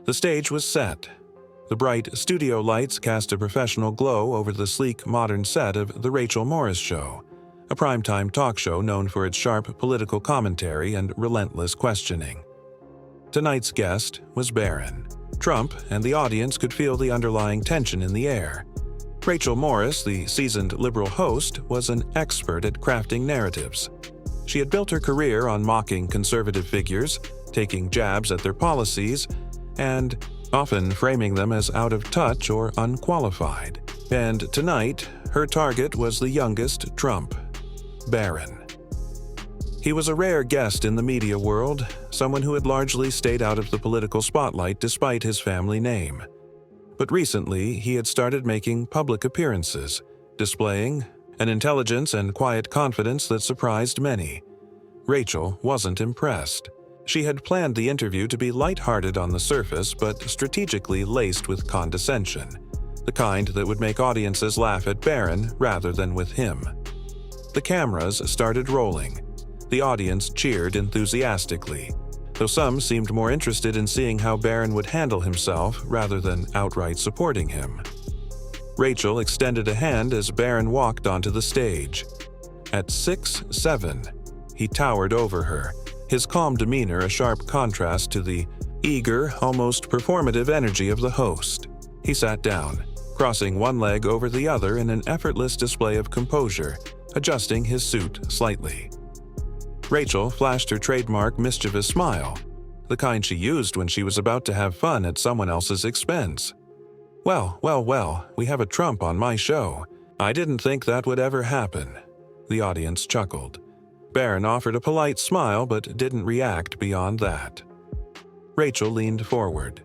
The stage was set. The bright studio lights cast a professional glow over the sleek, modern set of The Rachel Morris Show, a primetime talk show known for its sharp political commentary and relentless questioning. Tonight's guest was Barron Trump, and the audience could feel the underlying tension in the air. Rachel Morris, the seasoned liberal host, was an expert at crafting narratives. She had built her career on mocking conservative figures, taking jabs at their policies, and often framing them as out of touch or unqualified. And tonight, her target was the youngest Trump, Barron. He was a rare guest in the media world, someone who had largely stayed out of the political spotlight despite his family name. But recently, he had started making public appearances, displaying an intelligence and quiet confidence that surprised many. Rachel wasn't impressed. She had planned the interview to be lighthearted on the surface, but strategically laced with condescension, the kind that would make audiences laugh at Barron rather than with him. The cameras started rolling. The audience cheered enthusiastically, though some seemed more interested in seeing how Barron would handle himself rather than outright supporting him. Rachel extended a hand as Barron walked onto the stage. At 6'7", he towered over her, his calm demeanor a sharp contrast to the eager, almost performative energy of the host. He sat down, crossing one leg over the other in an effortless display of composure, adjusting his suit slightly. Rachel flashed her trademark mischievous smile, the kind she used when she was about to have fun at someone else's expense. Well, we have a Trump on my show. I didn't think that would ever happen." The audience chuckled. Barron offered a polite smile but didn't react beyond that. Rachel leaned forward.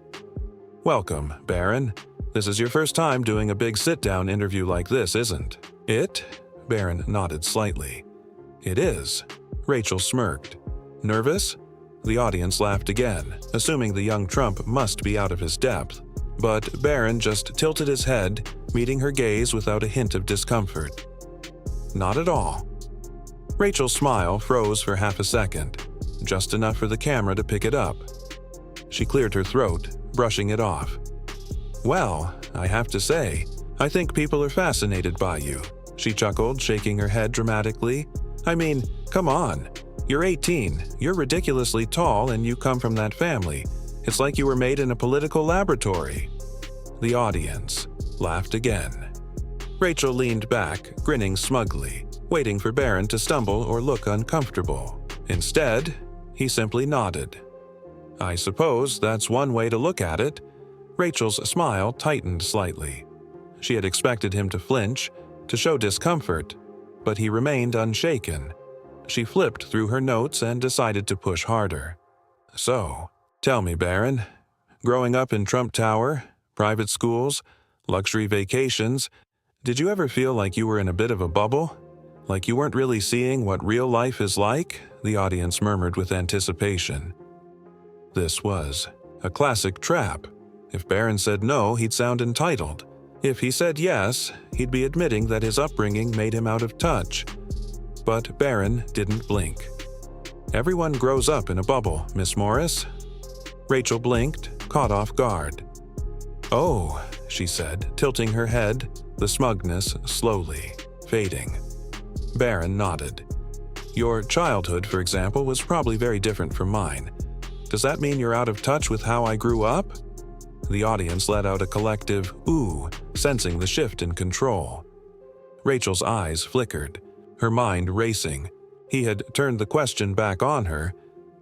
"Welcome, Barron. This is your first time doing a big sit-down interview like this, isn't it?" Barron nodded slightly. "It is." Rachel smirked. "Nervous?" The audience laughed again, assuming the young Trump must be out of his depth. But Barron just tilted his head, meeting her gaze without a hint of discomfort. "Not at all." Rachel's smile froze for half a second, just enough for the camera to pick it up. She cleared her throat, brushing it off. "Well, I have to say, I think people are fascinated by you," she chuckled, shaking her head dramatically. "I mean, come on. You're 18, you're ridiculously tall, and you come from that family. It's like you were made in a political laboratory." The audience laughed again. Rachel leaned back, grinning smugly, waiting for Barron to stumble or look uncomfortable. Instead, he simply nodded. "I suppose that's one way to look at it." Rachel's smile tightened slightly. She had expected him to flinch, to show discomfort, but he remained unshaken. She flipped through her notes and decided to push harder. "So, tell me, Barron, growing up in Trump Tower, private schools, luxury vacations, did you ever feel like you were in a bit of a bubble? Like you weren't really seeing what real life is like?" The audience murmured with anticipation. This was a classic trap. If Barron said no, he'd sound entitled. If he said yes, he'd be admitting that his upbringing made him out of touch. But Barron didn't blink. "Everyone grows up in a bubble, Miss Morris." Rachel blinked, caught off guard. "Oh," she said, tilting her head, the smugness slowly fading. Barron nodded. "Your childhood, for example, was probably very different from mine. Does that mean you're out of touch with how I grew up?" The audience let out a collective "ooh," sensing the shift in control. Rachel's eyes flickered, her mind racing. He had turned the question back on her,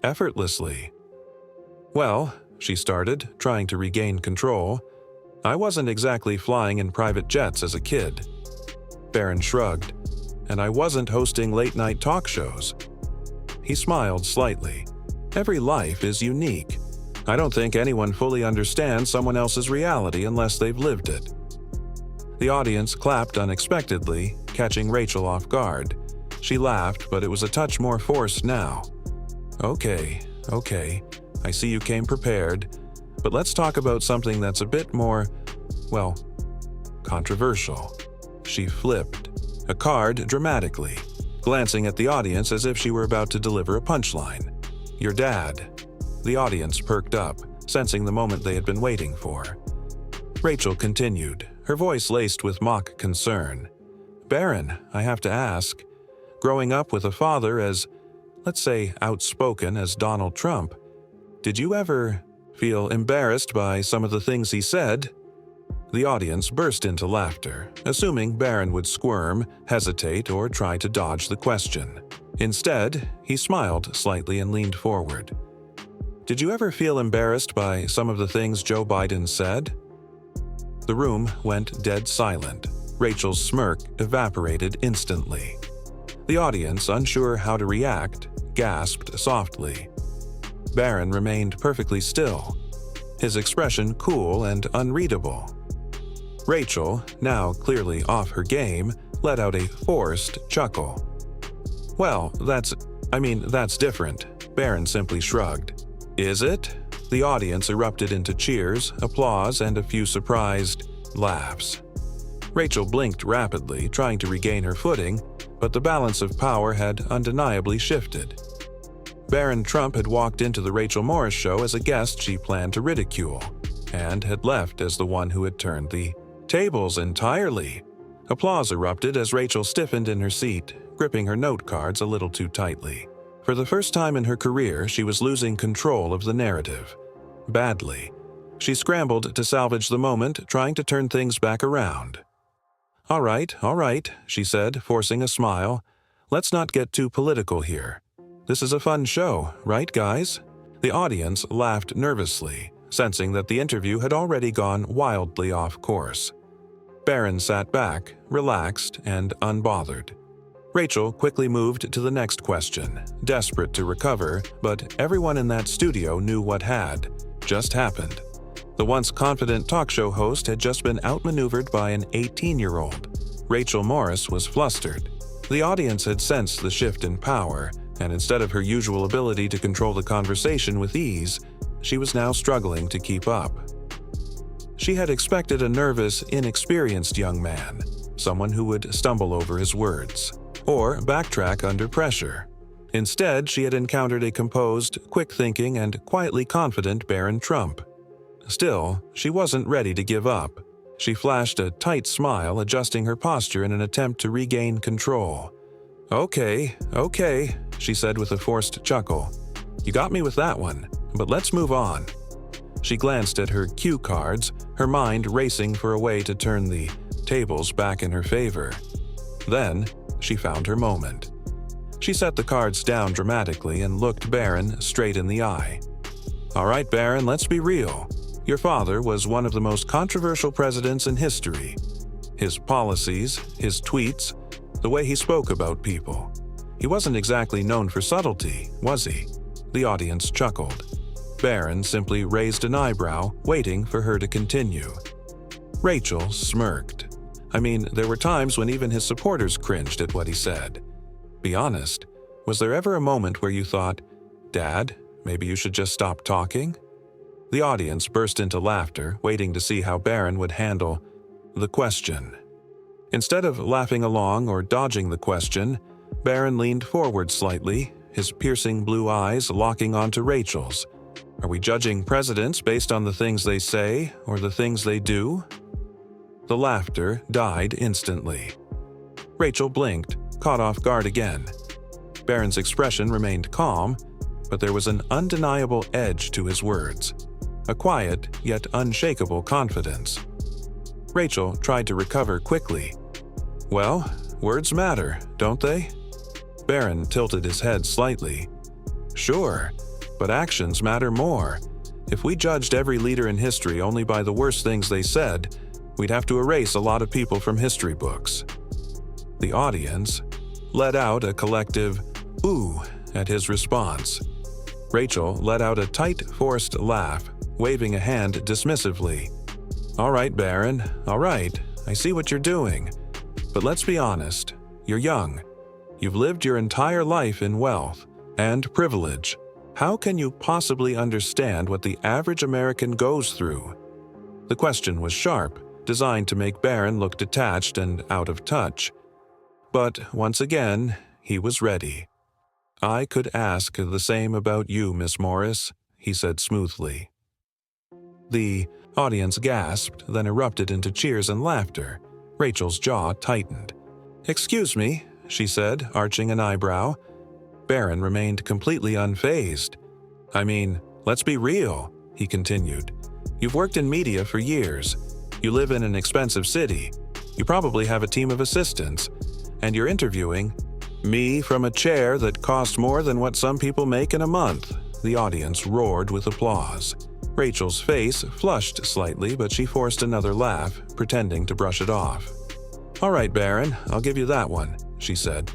effortlessly. "Well," she started, trying to regain control, "I wasn't exactly flying in private jets as a kid." Barron shrugged. "And I wasn't hosting late-night talk shows." He smiled slightly. "Every life is unique. I don't think anyone fully understands someone else's reality unless they've lived it." The audience clapped unexpectedly, catching Rachel off guard. She laughed, but it was a touch more forced now. Okay, I see you came prepared, but let's talk about something that's a bit more, well, controversial." She flipped a card dramatically, glancing at the audience as if she were about to deliver a punchline. "Your dad." The audience perked up, sensing the moment they had been waiting for. Rachel continued, her voice laced with mock concern. "Barron, I have to ask, growing up with a father as, let's say, outspoken as Donald Trump, did you ever feel embarrassed by some of the things he said?" The audience burst into laughter, assuming Barron would squirm, hesitate, or try to dodge the question. Instead, he smiled slightly and leaned forward. "Did you ever feel embarrassed by some of the things Joe Biden said?" The room went dead silent. Rachel's smirk evaporated instantly. The audience, unsure how to react, gasped softly. Barron remained perfectly still, his expression cool and unreadable. Rachel, now clearly off her game, let out a forced chuckle. "Well, that's different," Barron simply shrugged. "Is it?" The audience erupted into cheers, applause, and a few surprised laughs. Rachel blinked rapidly, trying to regain her footing, but the balance of power had undeniably shifted. Barron Trump had walked into the Rachel Morris show as a guest she planned to ridicule, and had left as the one who had turned the tables entirely. Applause erupted as Rachel stiffened in her seat, gripping her note cards a little too tightly. For the first time in her career, she was losing control of the narrative. Badly. She scrambled to salvage the moment, trying to turn things back around. All right, she said, forcing a smile. "Let's not get too political here. This is a fun show, right, guys?" The audience laughed nervously, sensing that the interview had already gone wildly off course. Barron sat back, relaxed and unbothered. Rachel quickly moved to the next question, desperate to recover, but everyone in that studio knew what had just happened. The once confident talk show host had just been outmaneuvered by an 18-year-old. Rachel Morris was flustered. The audience had sensed the shift in power, and instead of her usual ability to control the conversation with ease, she was now struggling to keep up. She had expected a nervous, inexperienced young man, someone who would stumble over his words, or backtrack under pressure. Instead, she had encountered a composed, quick-thinking, and quietly confident Barron Trump. Still, she wasn't ready to give up. She flashed a tight smile, adjusting her posture in an attempt to regain control. Okay, she said with a forced chuckle. "You got me with that one, but let's move on." She glanced at her cue cards, her mind racing for a way to turn the tables back in her favor. Then, she found her moment. She set the cards down dramatically and looked Barron straight in the eye. "All right, Barron, let's be real. Your father was one of the most controversial presidents in history. His policies, his tweets, the way he spoke about people. He wasn't exactly known for subtlety, was he?" The audience chuckled. Barron simply raised an eyebrow, waiting for her to continue. Rachel smirked. There were times when even his supporters cringed at what he said. Be honest, was there ever a moment where you thought, "Dad, maybe you should just stop talking?" The audience burst into laughter, waiting to see how Barron would handle the question. Instead of laughing along or dodging the question, Barron leaned forward slightly, his piercing blue eyes locking onto Rachel's. "Are we judging presidents based on the things they say or the things they do?" The laughter died instantly. Rachel blinked, caught off guard again. Barron's expression remained calm, but there was an undeniable edge to his words. A quiet, yet unshakable confidence. Rachel tried to recover quickly. "Well, words matter, don't they?" Barron tilted his head slightly. "Sure, but actions matter more. If we judged every leader in history only by the worst things they said, we'd have to erase a lot of people from history books." The audience let out a collective "ooh" at his response. Rachel let out a tight, forced laugh, waving a hand dismissively. "All right, Barron, all right, I see what you're doing. But let's be honest, you're young. You've lived your entire life in wealth and privilege. How can you possibly understand what the average American goes through?" The question was sharp, designed to make Barron look detached and out of touch. But once again, he was ready. "I could ask the same about you, Miss Morris," he said smoothly. The audience gasped, then erupted into cheers and laughter. Rachel's jaw tightened. "Excuse me," she said, arching an eyebrow. Barron remained completely unfazed. "I mean, let's be real," he continued. "You've worked in media for years. You live in an expensive city. You probably have a team of assistants. And you're interviewing me from a chair that cost more than what some people make in a month." The audience roared with applause. Rachel's face flushed slightly, but she forced another laugh, pretending to brush it off. "All right, Barron, I'll give you that one," she said.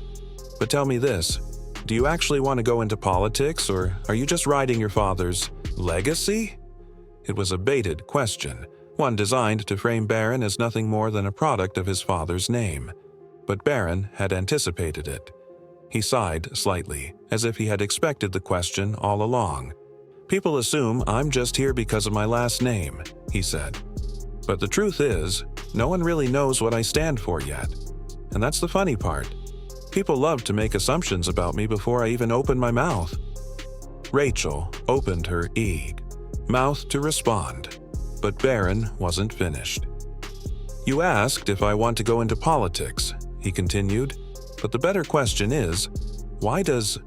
"But tell me this, do you actually want to go into politics, or are you just riding your father's legacy?" It was a baited question, one designed to frame Barron as nothing more than a product of his father's name. But Barron had anticipated it. He sighed slightly, as if he had expected the question all along. "People assume I'm just here because of my last name," he said. "But the truth is, no one really knows what I stand for yet. And that's the funny part. People love to make assumptions about me before I even open my mouth." Rachel opened her mouth to respond, but Barron wasn't finished. "You asked if I want to go into politics," he continued, "but the better question is, why does